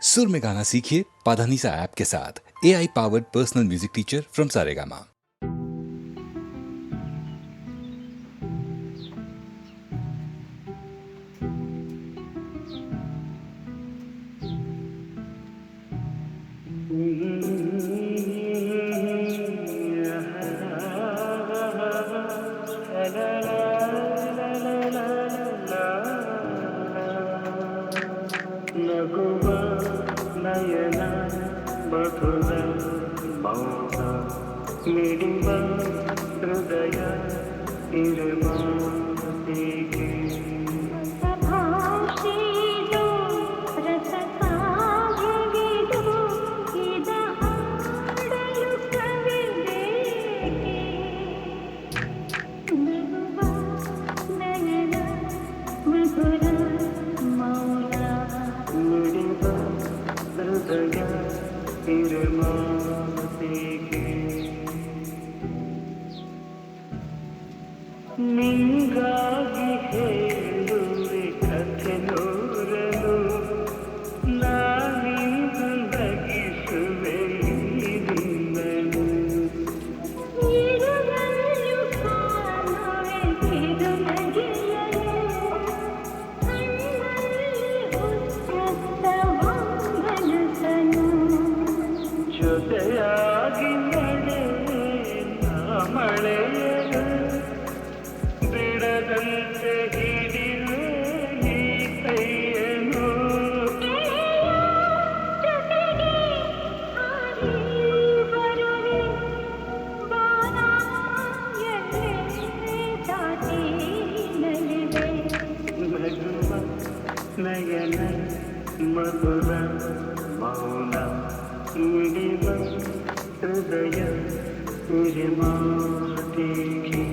सुर में गाना सीखिए पाधानीसा ऐप के साथ। AI powered personal music teacher from Saregama. ನಗುವ ನಯನ ಮಧುರ ಮೌನ ಮಿಡಿವ ಹೃದಯ ಇರುವ ಹೀಗೆ ನಿಂಗಾಗಿ ಹೇಳುವೆ ಕಥೆ ನೂರನು ನಾನಿಂದು ನಗಿಸುವೆ ನಿನ್ನನು ಜೊತೆಯಾಗಿ ನಡೆವೆ ನಾ ಮಳೆಯನು ಬಿಡದಂತೆ ಹಿಡಿವೆ ಈ ಕೈಯನು ನಗುವ ನಯನ ಮಧುರ ಮೌನ ಮಿಡಿವ ಹೃದಯ ಮಾತಿಗೆ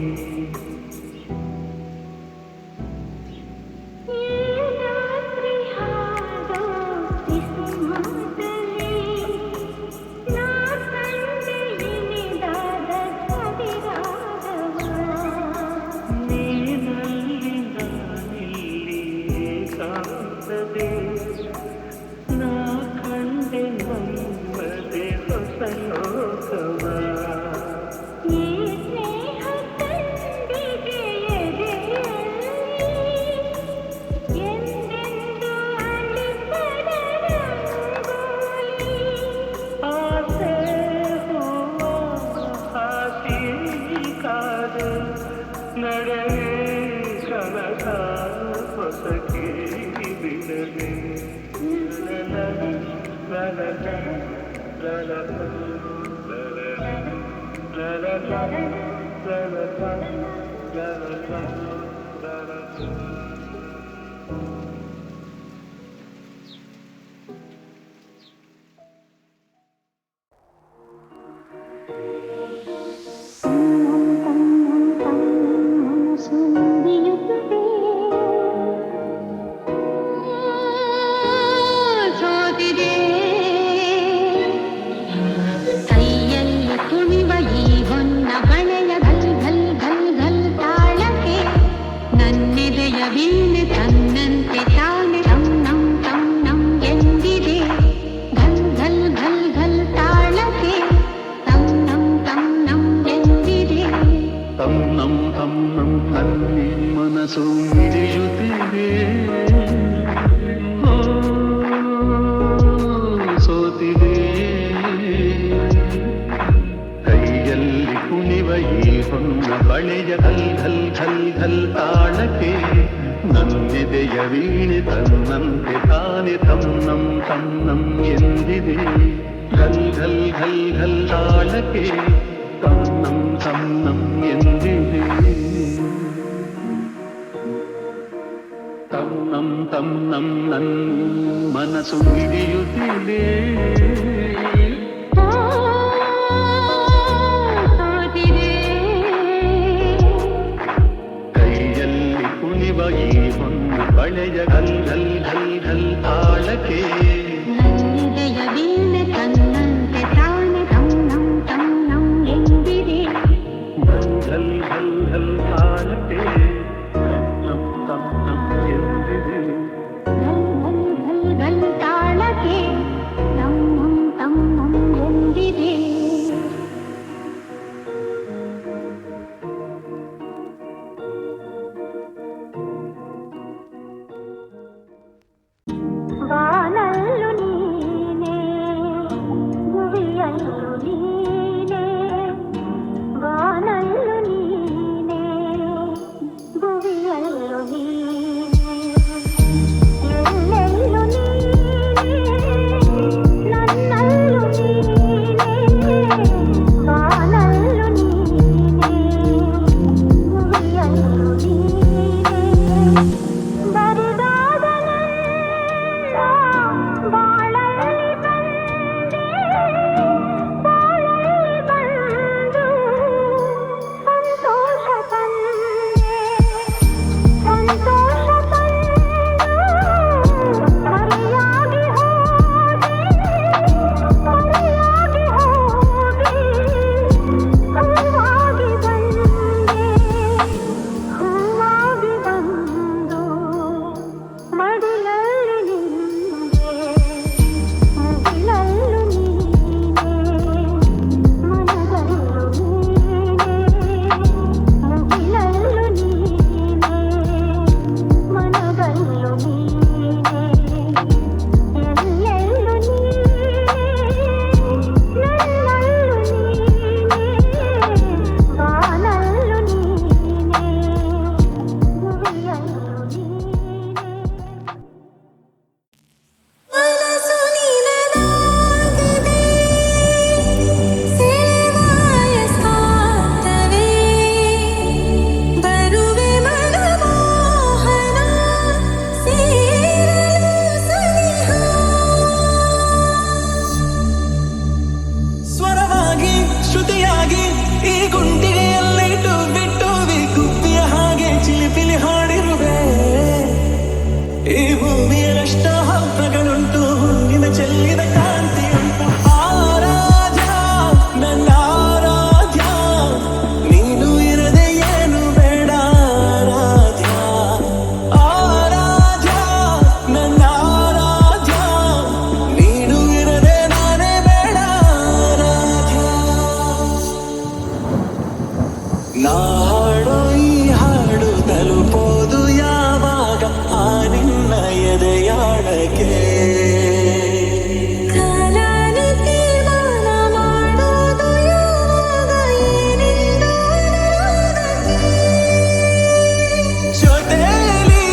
ನಾ ಕಂಡೆ ನಮ್ಮದೆ ಹೊಸ ಲೋಕವ ಆಸೆ ಹೂವ ಹಾಸಿ ಕಾದು ನಡೆವೆ ಕನಕ ಹೊಸಕೆ ಬಿಡದೆ ಮನಸ್ಸು ಮಿಡಿಯುತ್ತಿದೆ ಸೋತಿದೆ ಕೈಯಲ್ಲಿ ಕುಣಿವ ಈ ಹೊನ್ನ ಬಳೆಯ ಘಲ್ ಘಲ್ ಘಲ್ ಘಲ್ ತಾಳಕ್ಕೆ ನನ್ನೆದೆಯ ವೀಣೆ ತನ್ನಂತೆ ತಾನೆ ತನ್ನಂ ತನ್ನಂ ಎಂದಿದೆ ಘಲ್ ಘಲ್ ಘಲ್ ಘಲ್ ತಾಳಕ್ಕೆ ತನ್ನಂ ತನ್ನಂ ಎಂದಿದೆ ತನ್ನಂ ತನ್ನಂ ನನ್ ಮನಸ್ಸು ಹಿಡಿಯುತ್ತಿದೆ ಕೈಯಲ್ಲಿ ಕುಣಿವ ಈ ಹೊನ್ನ ಬಳೆಯ ಘಲ್ ಘಲ್ ಘಲ್ ಘಲ್ ತಾಳಕ್ಕೆ ನನ್ನೆದೆಯ ವೀಣೆ ತನ್ನಂತೆ ತಾನೆ ತನ್ನಂ ತನ್ನಂ ಎಂದಿದೆ ಘಲ್ ಘಲ್ ಘಲ್ ಘಲ್ ತಾಳಕ್ಕೆ ತನ್ನಂ ತನ್ನಂ ಎಂದಿದೆ ಘಲ್ ಘಲ್ ಘಲ್ ಘಲ್ ತಾಳಕ್ಕೆ ನನ್ನಲ್ಲೂ ನೀನೇ ಬಾನಲ್ಲೂ ನೀನೇ ಮುಗಿಯಲ್ಲೂ ನೀನೇ ಬರಿದಾದ ನನ್ನ ಬಾಳಲ್ಲಿ ಬಂದು ಸಂತೋಷ ತಂದೆ ಸಂತೋಷ ತಂದು ಮರೆಯಾಗಿ ಹೋದೆ ಮರೆಯಾಗಿ ಹೋದೆ ಹೂವಾಗಿ ಬಂದೆ ಹೂವಾಗಿ ಬಂದು ಮಡಿಲಲ್ಲಿ ನಿಂದೆ ಮುಗಿಲಲ್ಲೂ ನೀನೇ ಮನದಲ್ಲೂ ನೀನೇ ಮುಗಿಲಲ್ಲೂ ನೀನೇ ಮನದಲ್ಲೂ ನೀನೇ ಎಲ್ಲೆಲ್ಲೂ ನೀನೇ ನನ್ನಲ್ಲೂ ನೀನೇ ಬಾನಲ್ಲೂ ನೀನೇ ಮುಗಿಯಲ್ಲೂ ನೀನೇ ಮನಸ್ಸು ನಿನದಾಗಿದೆ ಸೇವಾಯ ಸಾರ್ಥವೇ ಬರುವೆ ಮನಮೋಹನ ಸೇರಲು ಸನಿಹ ಸ್ವರವಾಗಿ ಶ್ರುತಿಯಾಗಿ ಈ ಗುಂಡಿಗೆಯಲ್ಲಿಟ್ಟು ಬಿಟ್ಟು ಗುಬ್ಬಿಯ ಹಾಗೆ ಚಿಲಿಪಿಲಿ ಹಾಡಿರುವೆ ಈ ಭೂಮಿಯಷ್ಟ ಹಬ್ಬಗಳುಂಟು ಹುಣ್ಣಿನ ಚೆಲ್ಲಿದ ಕಾಂತಿಯುಂಟು ಆರಾಧ್ಯ ನನ್ನ ಆರಾಧ್ಯ ನೀನು ಇರದೆ ಏನು ಬೇಡ ಆರಾಧ್ಯ ಆರಾಧ್ಯ ನನ್ನ ಆರಾಧ್ಯ ನೀನು ಇರದೆ ನಾನೇ ಬೇಡ ಆರಾಧ್ಯ ನಾ ಹಾಡೋ ಈ ಹಾಡು ತಲುಪೋದು ಯಾವಾಗ ಆ ನಿನ್ನ ಎದೆಯಾಳಕ್ಕೆ ಕಾಲಾನಿ ತೀರ್ಮಾನ ಮಾಡೋದು ಯಾವಾಗ ಏನೆಂದು ಅನುರಾಗಕ್ಕೆ ಜೊತೆಲಿ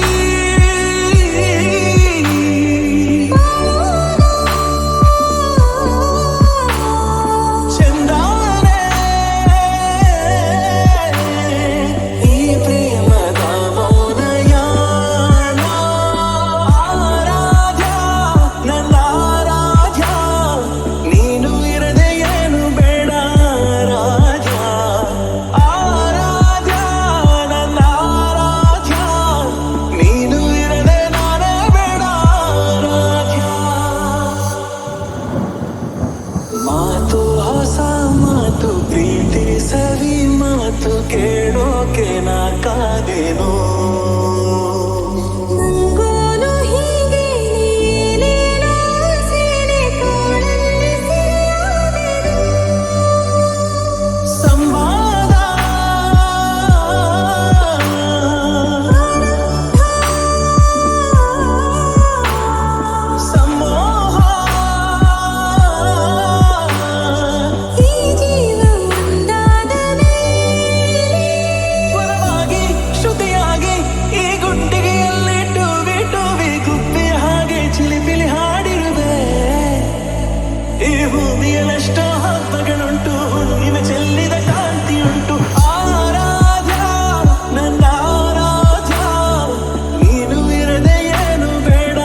ಚಂದಾನೆ ಈ ಪ್ರೇಮದ ಮೌನಯಾನ ಆರಾಧ್ಯ ನನ್ನ ಆರಾಧ್ಯ ನೀನು ಇರದೆ ಏನು ಬೇಡ ಆರಾಧ್ಯ ಆರಾಧ್ಯ ನನ್ನ ಆರಾಧ್ಯ ನೀನು ಇರದೆ ನಾನೇ ಬೇಡ ಆರಾಧ್ಯ ಮಾತು ಹೊಸ ಮಾತು ಪ್ರೀತಿ ಸವಿ ಮಾತು ಕೇಳೋಕೆ ನಾ ಕಾದೇನೋ ನಂಗೋನು ಹೀಗೆ ನೀನೇನೋ ಸೀರೆ ತೋಳಲ್ಲಿ ಸೆರೆಯಾದೆನು ಸಂವಾದ ಸಮೋಹ ಈ ಜೀವ ಒಂದಾದ ಮೇಲೆ ಸ್ವರವಾಗಿ ಶ್ರುತಿಯಾಗಿ ಈ ಗುಂಡಿಗೆಯಲ್ಲಿಟ್ಟು ಬಿಟ್ಟು ಗುಬ್ಬಿಯ ಹಾಗೆ ಚಿಲಿಪಿಲಿ ಹಾಡಿರುವೆ ಈ ಭೂಮಿಯಲ್ಲಷ್ಟೋ ಹಬ್ಬಗಳುಂಟು ಹುಣ್ಣಿಮೆ ಚೆಲ್ಲಿದ ಕಾಂತಿಯುಂಟು ಆರಾಧ್ಯ ನನ್ನ ಆರಾಧ್ಯ ನೀನು ಇರದೆ ಏನು ಬೇಡ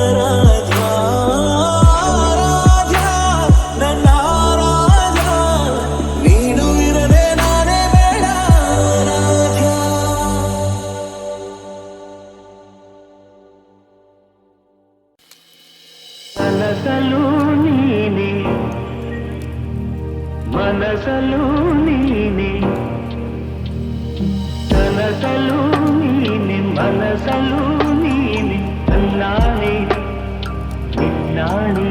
ಆರಾಧ್ಯ ಆರಾಧ್ಯ ನನ್ನ ಆರಾಧ್ಯ ನೀನು ಇರದೆ ನಾನೇ ಬೇಡ ಆರಾಧ್ಯ ಮನಸಲು ನೀನೆ ಮನಸಲು ನೀನೆ ಕನಸಲು ನೀನೆ ಮನಸಲು ನೀನೆ ನನ್ನಾಣೆ ನಿನ್ನಾಣೆ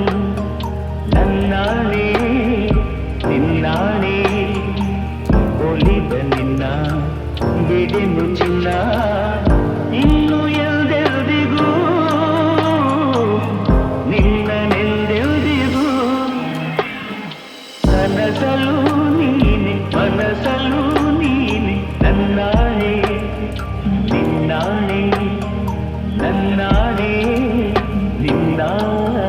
ನನ್ನಾಣೆ ನಿನ್ನಾಣೆ ಒಲಿದ ನಿನ್ನ ಬಿಡೆನು ಚಿನ್ನ ಇನ್ನು ಎಲ್ದೆಲ್ದಿಗೂ ನಿನ್ನನೆಲ್ದೆಲ್ದಿಗೂ ಕನಸಲು ನೀನೆ ಮನಸಲು ನೀನೆ ನನ್ನಾಣೆ ನಿನ್ನಾಣೆ ನನ್ನಾಣೆ ನಿನ್ನಾಣೆ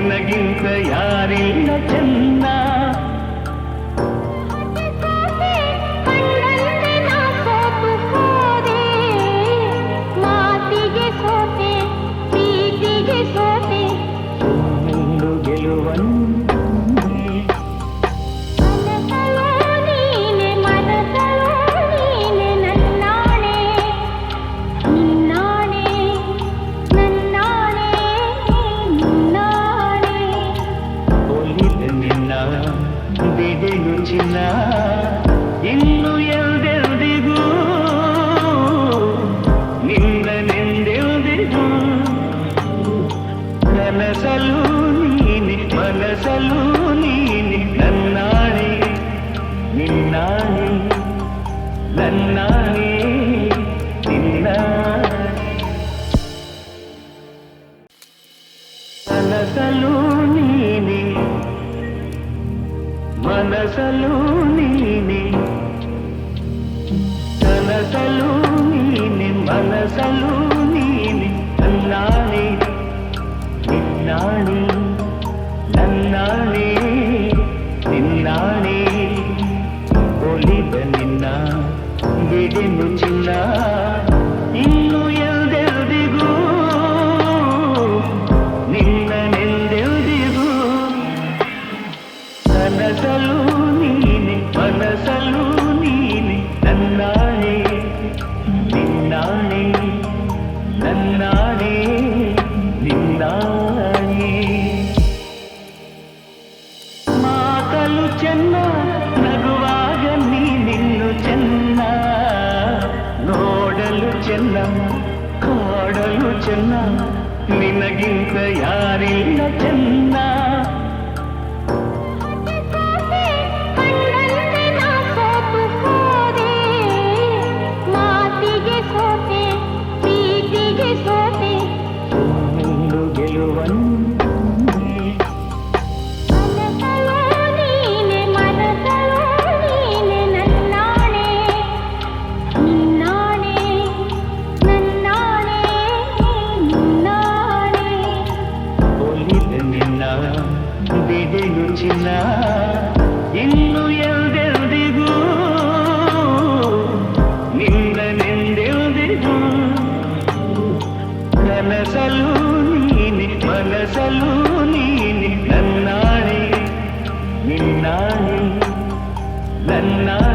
ನಿನಗಿಂತ ಯಾರಿಲ್ಲ ಚೆನ್ನ. ಕಣ್ಣಂತೆ ನಾ ಸೋತು ಹೋದೆ, ಮಾತಿಗೆ ಸೋತೆ, ಪ್ರೀತಿಗೆ ಸೋತೆ. ನಿಂದು ಗೆಲುವನ್ನು ಮನಸಲೋ ನೀನೆ, ಮನಸಲೋ ನೀನೆ, ನನ್ನಾಣೆ ನಿನ್ನಾಣೆ, ನನ್ನಾಣೆ ನಿನ್ನಾಣೆ. ಒಲಿದ ನಿನ್ನ ಬಿಡೆನು ಚಿನ್ನ, ಇನ್ನು ಎಲ್ದೆಲ್ದಿಗೂ ನಿನ್ನನೆಂದೆಲ್ದಿಗೂ. ಕನಸಲು ನೀನೆ, ಮನಸಲು ನೀನೆ, ನನ್ನಾಣೆ ನಿನ್ನಾಣೆ, ನನ್ನಾಣೆ ನಿನ್ನಾಣೆ. ಕನಸಲು ನೀನೆ, ಮನಸಲು ನೀನೆ, ಕನಸಲು ನೀನೆ, ಮನಸಲು ನೀನೆ, ನನ್ನಾಣೆ ನಿನ್ನಾಣೆ, ನನ್ನಾಣೆ ನಿನ್ನಾಣೆ. ಒಲಿದ ನಿನ್ನ ಬಿಡೆನು ಚಿನ್ನ, ಇನ್ನು ಎಲ್ದೆಲ್ದಿಗೂ ನಿನ್ನನೆಂದೆಲ್ದಿಗೂ. ಕನಸಲು ನೀನೆ, ಮನಸಲು ನೀನೆ, ನನ್ನಾಣೆ ನಿನ್ನಾಣೆ, ನನ್ನಾಣೆ ನಿನ್ನಾಣೆ. ಮಾತಲು ಚೆನ್ನ, ನಗುವಾಗ ನೀನಿನ್ನು ಚೆನ್ನ, ನೋಡಲು ಚೆನ್ನ, ಕಾಡಲು ಚೆನ್ನ, ನಿನಗಿಂತ ಯಾರಿಲ್ಲ ಚೆನ್ನ. ಕಣ್ಣಂತೆ ನಾ ಸೋತು ಹೋದೆ, ಮಾತಿಗೆ ಸೋತೆ, ಪ್ರೀತಿಗೆ ಸೋತೆ. ನಿಂದು ಗೆಲುವನ್ನು ಮನಸಲೋ ನೀನೆ, ಮನಸಲೋ ನೀನೆ, ನನ್ನಾಣೆ ನಿನ್ನಾಣೆ, ನನ್ನಾಣೆ ನಿನ್ನಾಣೆ. ಒಲಿದ ನಿನ್ನ ಬಿಡೆನು ಚಿನ್ನ, ಇನ್ನು ಎಲ್ದೆಲ್ದಿಗೂ ನಿನ್ನನೆಂದೆಲ್ದಿಗೂ. ಕನಸಲು ನೀನೆ, ಮನಸಲು ನೀನೆ, ನನ್ನಾಣೆ ನಿನ್ನಾಣೆ, ನನ್ನಾಣೆ